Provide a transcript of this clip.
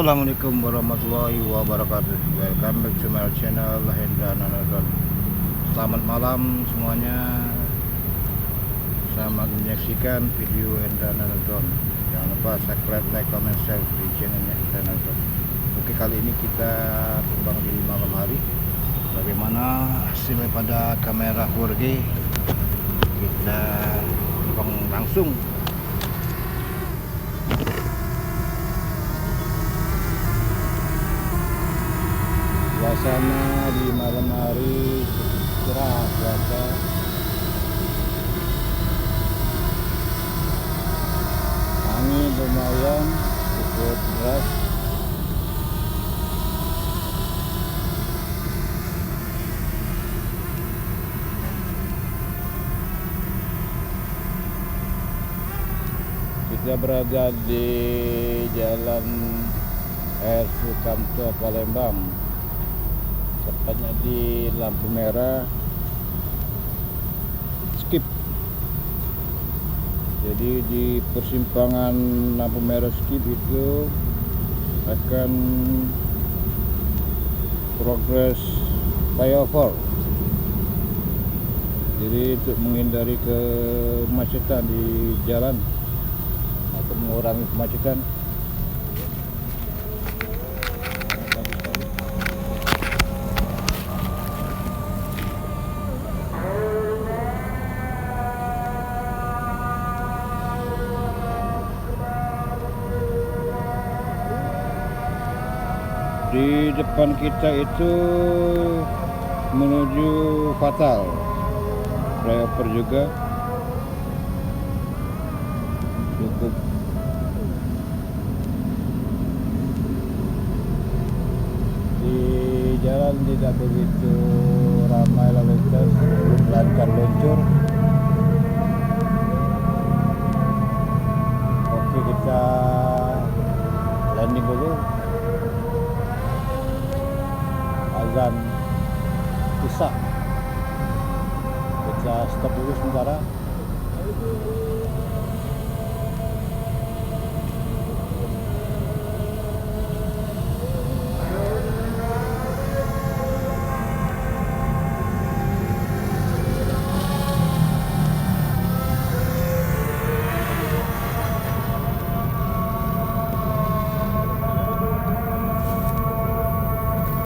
Assalamualaikum warahmatullahi wabarakatuh. Welcome back to my channel Hendra Nanodon. Selamat malam semuanya. Selamat menyaksikan video Hendra Nanodon. Jangan lupa subscribe, like, comment, share di channelnya Hendra Nanodon. Oke, kali ini kita terbang di malam hari. Bagaimana hasilnya pada kamera 4G? Kita terbang langsung. Suasana di malam hari cerah, cuaca angin lumayan cukup deras. Kita berada di Jalan R. Sukamto, Palembang, tepatnya di lampu merah skip. Jadi di persimpangan lampu merah skip itu akan progres flyover. Jadi untuk menghindari kemacetan di jalan atau mengurangi kemacetan. Di depan kita itu menuju Fatal, flyover juga cukup di jalan, tidak begitu ramai lalu lintas, lancar luncur. Oke, kita landing dulu. Azan Isya, kita stop dulu sementara.